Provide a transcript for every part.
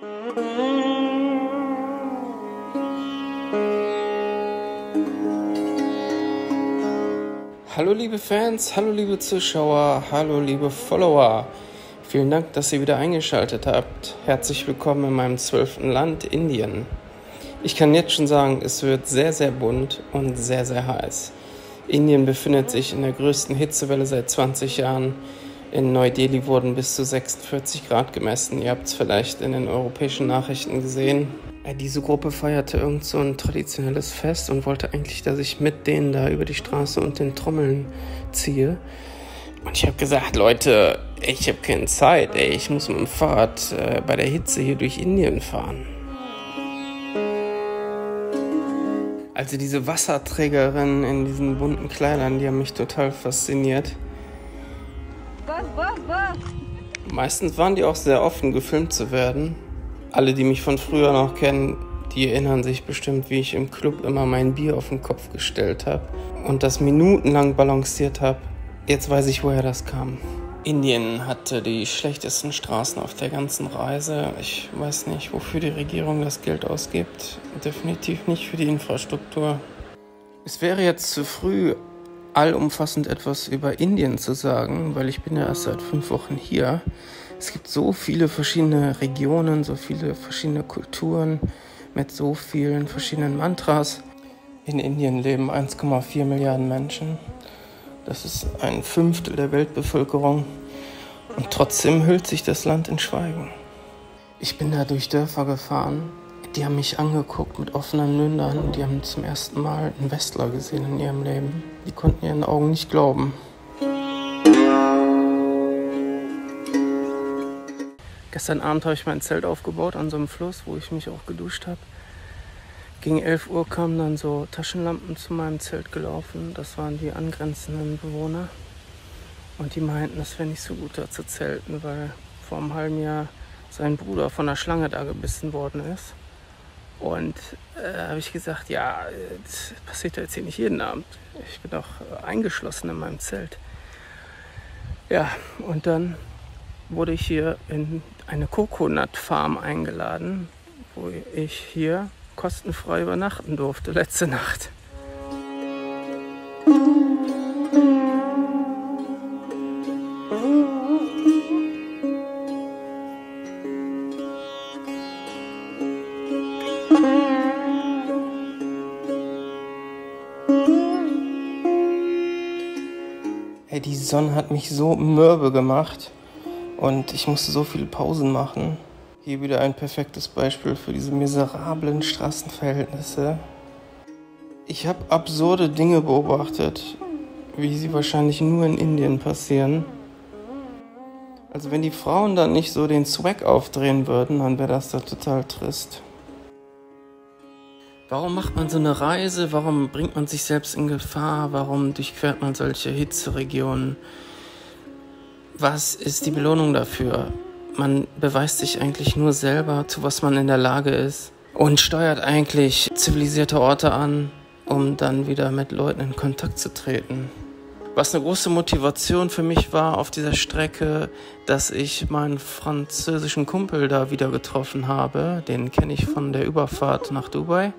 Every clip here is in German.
Hallo liebe Fans, hallo liebe Zuschauer, hallo liebe Follower. Vielen Dank, dass ihr wieder eingeschaltet habt. Herzlich willkommen in meinem 12. Land, Indien. Ich kann jetzt schon sagen, es wird sehr, sehr bunt und sehr, sehr heiß. Indien befindet sich in der größten Hitzewelle seit 20 Jahren. In Neu-Delhi wurden bis zu 46 Grad gemessen. Ihr habt es vielleicht in den europäischen Nachrichten gesehen. Diese Gruppe feierte irgend so ein traditionelles Fest und wollte eigentlich, dass ich mit denen da über die Straße und den Trommeln ziehe. Und ich habe gesagt, Leute, ich habe keine Zeit, ich muss mit dem Fahrrad bei der Hitze hier durch Indien fahren. Also diese Wasserträgerinnen in diesen bunten Kleidern, die haben mich total fasziniert. Meistens waren die auch sehr offen, gefilmt zu werden. Alle, die mich von früher noch kennen, die erinnern sich bestimmt, wie ich im Club immer mein Bier auf den Kopf gestellt habe und das minutenlang balanciert habe. Jetzt weiß ich, woher das kam. Indien hatte die schlechtesten Straßen auf der ganzen Reise. Ich weiß nicht, wofür die Regierung das Geld ausgibt. Definitiv nicht für die Infrastruktur. Es wäre jetzt zu früh, allumfassend etwas über Indien zu sagen, weil ich bin ja erst seit 5 Wochen hier. Es gibt so viele verschiedene Regionen, so viele verschiedene Kulturen mit so vielen verschiedenen Mantras. In Indien leben 1,4 Milliarden Menschen. Das ist 1/5 der Weltbevölkerung. Und trotzdem hüllt sich das Land in Schweigen. Ich bin da durch Dörfer gefahren. Die haben mich angeguckt mit offenen Mündern. Die haben zum ersten Mal einen Westler gesehen in ihrem Leben. Die konnten ihren Augen nicht glauben. Gestern Abend habe ich mein Zelt aufgebaut an so einem Fluss, wo ich mich auch geduscht habe. Gegen 11 Uhr kamen dann so Taschenlampen zu meinem Zelt gelaufen. Das waren die angrenzenden Bewohner. Und die meinten, es wäre nicht so gut da zu zelten, weil vor einem halben Jahr sein Bruder von einer Schlange da gebissen worden ist. Und habe ich gesagt, ja, das passiert ja jetzt hier nicht jeden Abend. Ich bin doch eingeschlossen in meinem Zelt. Ja, und dann wurde ich hier in eine Coconut-Farm eingeladen, wo ich hier kostenfrei übernachten durfte letzte Nacht. Die Sonne hat mich so mürbe gemacht und ich musste so viele Pausen machen. Hier wieder ein perfektes Beispiel für diese miserablen Straßenverhältnisse. Ich habe absurde Dinge beobachtet, wie sie wahrscheinlich nur in Indien passieren. Also wenn die Frauen dann nicht so den Swag aufdrehen würden, dann wäre das da total trist. Warum macht man so eine Reise? Warum bringt man sich selbst in Gefahr? Warum durchquert man solche Hitzeregionen? Was ist die Belohnung dafür? Man beweist sich eigentlich nur selber, zu was man in der Lage ist und steuert eigentlich zivilisierte Orte an, um dann wieder mit Leuten in Kontakt zu treten. Was eine große Motivation für mich war auf dieser Strecke, dass ich meinen französischen Kumpel da wieder getroffen habe. Den kenne ich von der Überfahrt nach Dubai.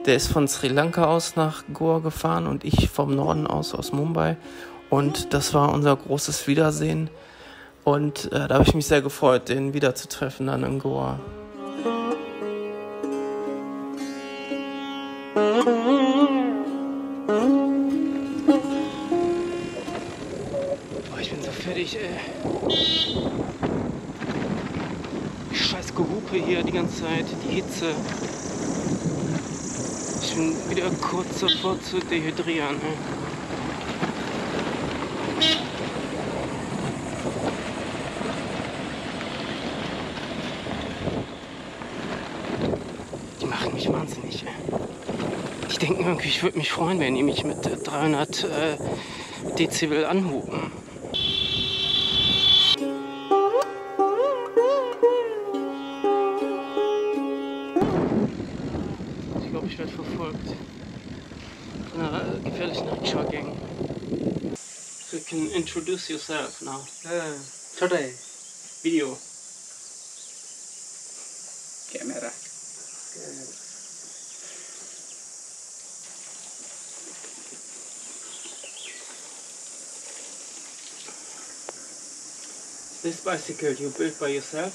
Der ist von Sri Lanka aus nach Goa gefahren und ich vom Norden aus Mumbai. Und das war unser großes Wiedersehen. Und da habe ich mich sehr gefreut, den wiederzutreffen dann in Goa. Ich bin so fertig, Die scheiß Gehupe hier die ganze Zeit, die Hitze. Ich bin wieder kurz davor zu dehydrieren, Die machen mich wahnsinnig, Die denken irgendwie, ich würde mich freuen, wenn die mich mit 300 Dezibel anhupen. Ich glaube, ich werde verfolgt von einer gefährlichen Rikscha-Gang. So you can introduce yourself now. Today. Video. camera. This bicycle you built by yourself?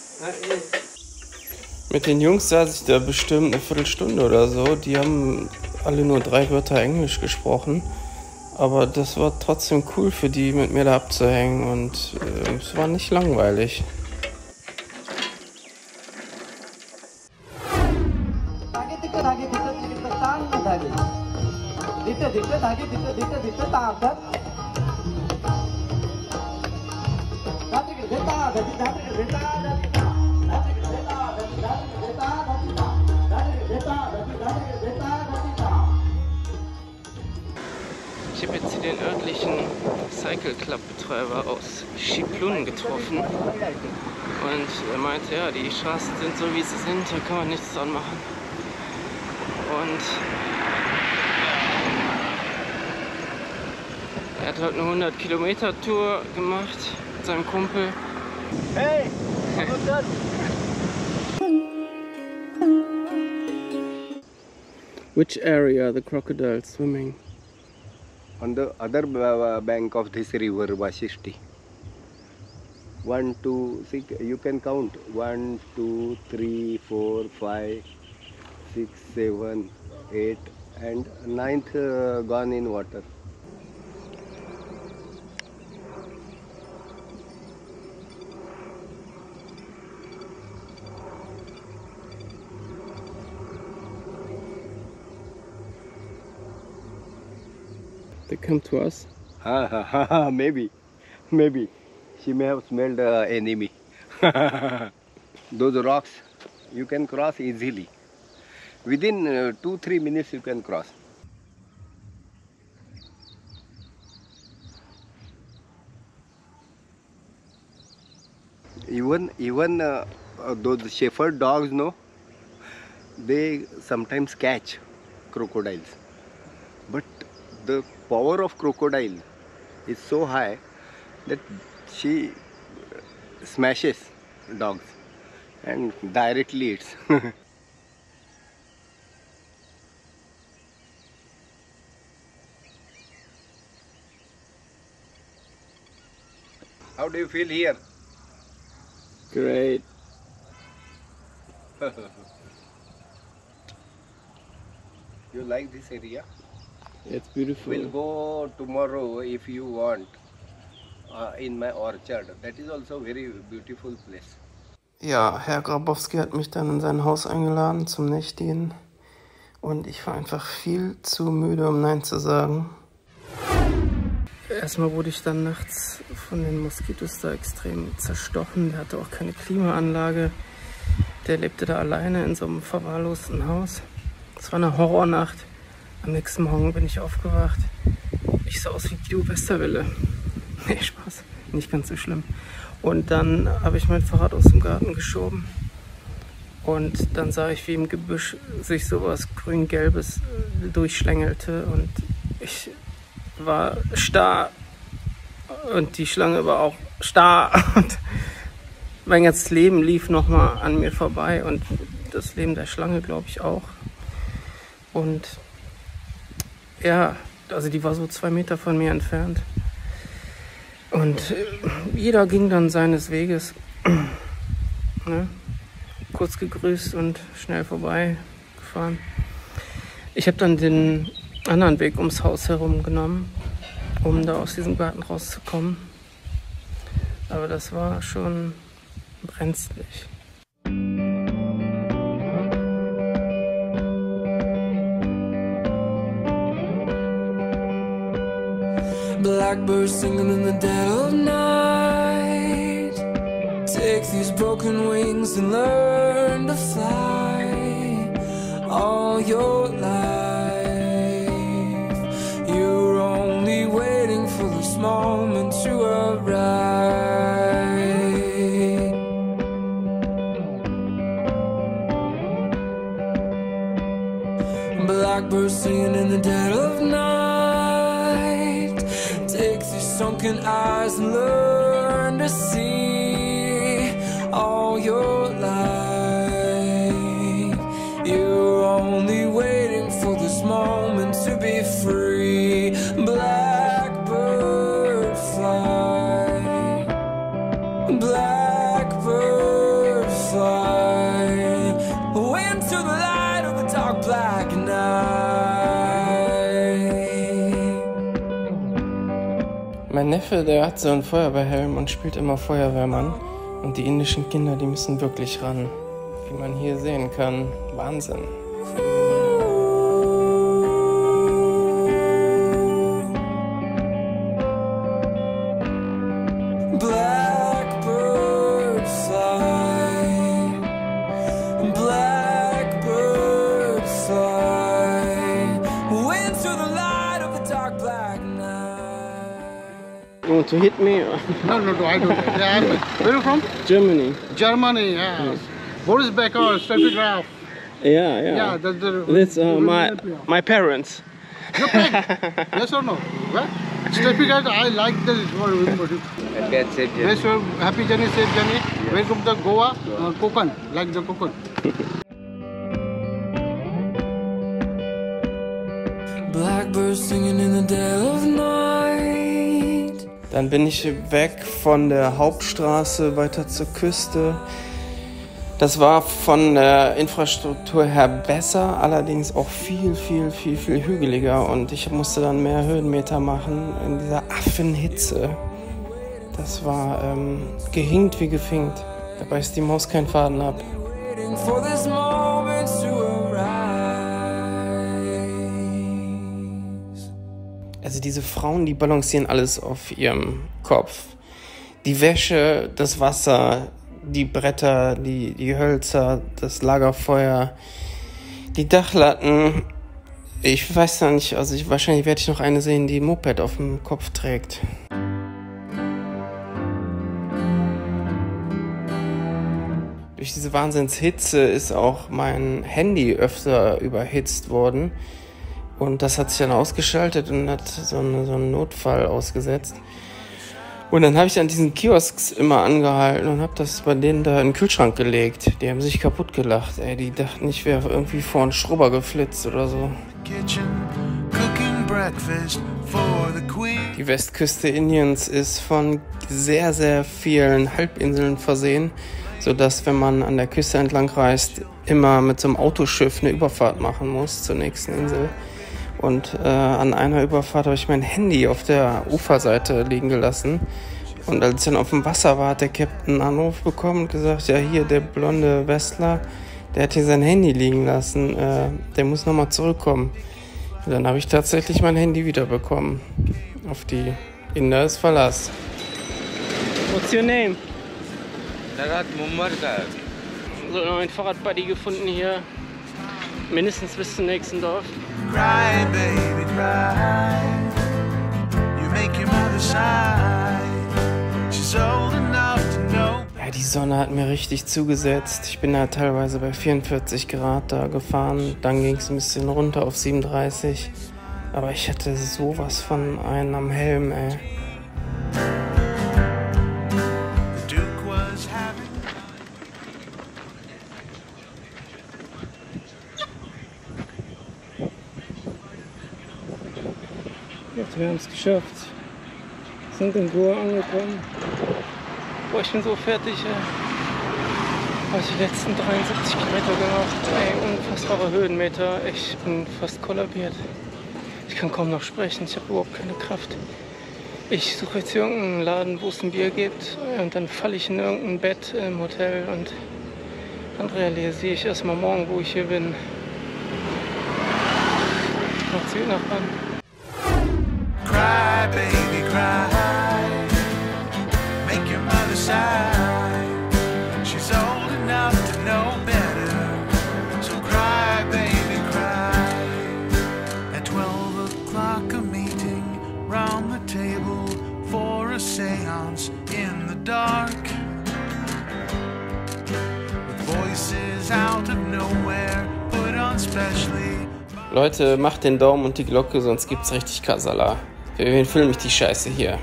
Mit den Jungs saß ich da bestimmt eine Viertelstunde oder so. Die haben alle nur 3 Wörter Englisch gesprochen. Aber das war trotzdem cool für die, mit mir da abzuhängen. Und es war nicht langweilig. Ich habe jetzt hier den örtlichen Cycle Club Betreiber aus Xiplun getroffen und er meinte, ja, die Straßen sind so wie sie sind, da kann man nichts dran machen. Und er hat heute eine 100-Kilometer-Tour gemacht mit seinem Kumpel. Hey, what's that? Which area are the crocodiles swimming? On the other bank of this river, Vashishti. 1, 2, 6, you can count. 1, 2, 3, 4, 5, 6, 7, 8 and 9th gone in water. They come to us. Maybe. She may have smelled enemy. Those rocks you can cross easily. Within 2-3 minutes you can cross. Even those shepherd dogs, no, they sometimes catch crocodiles. But the power of crocodile is so high that she smashes dogs and directly eats. How do you feel here? Great. You like this area? It's beautiful. We'll go tomorrow if you want in my orchard. That is also a very beautiful place. Ja, Herr Grabowski hat mich dann in sein Haus eingeladen zum Nächtigen. Und ich war einfach viel zu müde, um Nein zu sagen. Erstmal wurde ich dann nachts von den Moskitos da extrem zerstochen. Der hatte auch keine Klimaanlage. Der lebte da alleine in so einem verwahrlosten Haus. Es war eine Horrornacht. Am nächsten Morgen bin ich aufgewacht. Ich sah aus wie Guido Westerwelle. Nee, Spaß. Nicht ganz so schlimm. Und dann habe ich mein Fahrrad aus dem Garten geschoben. Und dann sah ich, wie im Gebüsch sich sowas grün-gelbes durchschlängelte. Und ich war starr. Und die Schlange war auch starr. Und mein ganzes Leben lief nochmal an mir vorbei. Und das Leben der Schlange, glaube ich, auch. Und ja, also die war so 2 Meter von mir entfernt. Und jeder ging dann seines Weges. Ne? Kurz gegrüßt und schnell vorbeigefahren. Ich habe dann den anderen Weg ums Haus herum genommen, um da aus diesem Garten rauszukommen. Aber das war schon brenzlig. Blackbirds singing in the dead of night. Take these broken wings and learn to fly. All your life you're only waiting for this moment to arrive. Blackbirds singing in the dead of night. Sunken eyes and learn to see all your life be free. Blackbird fly, blackbird fly, into the light of the dark black night. Mein Neffe, der hat so einen Feuerwehrhelm und spielt immer Feuerwehrmann. Und die indischen Kinder, die müssen wirklich ran. Wie man hier sehen kann. Wahnsinn. Blackbird fly, blackbird fly, into the light of the dark black night. You want to hit me? No, I don't. Yeah, where are you from? Germany. Germany, yeah. Boris Becker, Steffi Graf. Yeah. Yeah, that's my parents. Your friend? Yes or no? What? Steffi Graf, I like this word. That's it. Yes, happy journey, safe journey. Welcome to Goa, Konkan, like the Konkan. Blackbirds singing in the dead of night. Dann bin ich weg von der Hauptstraße weiter zur Küste. Das war von der Infrastruktur her besser, allerdings auch viel hügeliger. Und ich musste dann mehr Höhenmeter machen in dieser Affenhitze. Das war gehinkt wie gefinkt. Da beißt die Maus keinen Faden ab. Waiting for this moment to arise. Also diese Frauen, die balancieren alles auf ihrem Kopf. Die Wäsche, das Wasser, die Bretter, die Hölzer, das Lagerfeuer, die Dachlatten. Ich weiß ja nicht, also wahrscheinlich werde ich noch eine sehen, die ein Moped auf dem Kopf trägt. Durch diese Wahnsinnshitze ist auch mein Handy öfter überhitzt worden. Und das hat sich dann ausgeschaltet und hat so einen Notfall ausgesetzt. Und dann habe ich an diesen Kiosks immer angehalten und habe das bei denen da in den Kühlschrank gelegt. Die haben sich kaputt gelacht, ey. Die dachten, ich wäre irgendwie vor einen Schrubber geflitzt oder so. Die Westküste Indiens ist von sehr vielen Halbinseln versehen, sodass, wenn man an der Küste entlang reist, immer mit so einem Autoschiff eine Überfahrt machen muss zur nächsten Insel. Und an einer Überfahrt habe ich mein Handy auf der Uferseite liegen gelassen. Und als ich dann auf dem Wasser war, hat der Captain einen Anruf bekommen und gesagt, ja hier, der blonde Westler, der hat hier sein Handy liegen lassen, der muss nochmal zurückkommen. Und dann habe ich tatsächlich mein Handy wiederbekommen. Auf die Inder ist Verlass. What's your name? Tarat Mummarkar. So, mein Fahrradbuddy gefunden hier. Mindestens bis zum nächsten Dorf. Cry, baby, cry. You make your mother sigh. She's old enough to know. Ja, die Sonne hat mir richtig zugesetzt. Ich bin da teilweise bei 44 Grad da gefahren. Dann ging es ein bisschen runter auf 37. Aber ich hatte sowas von einen am Helm, ey. The Duke was having. Jetzt, wir haben es geschafft. Sind in Goa angekommen. Boah, ich bin so fertig, ey. Habe ich die letzten 73 Kilometer gemacht. Ey, unfassbare Höhenmeter. Ich bin fast kollabiert. Ich kann kaum noch sprechen. Ich habe überhaupt keine Kraft. Ich suche jetzt irgendeinen Laden, wo es ein Bier gibt. Und dann falle ich in irgendein Bett im Hotel. Und dann realisiere ich erstmal morgen, wo ich hier bin. Macht's gut, Nachbarn. Cry, baby, cry. Make your mother sigh. She's old enough to know better. So cry, baby, cry. At 12 o'clock a meeting round the table for a seance in the dark. With voices out of nowhere put on specially. Leute, macht den Daumen und die Glocke, sonst gibt's richtig Kasala. Für wen filme ich die Scheiße hier?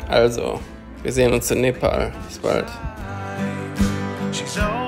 Also, wir sehen uns in Nepal. Bis bald. She's old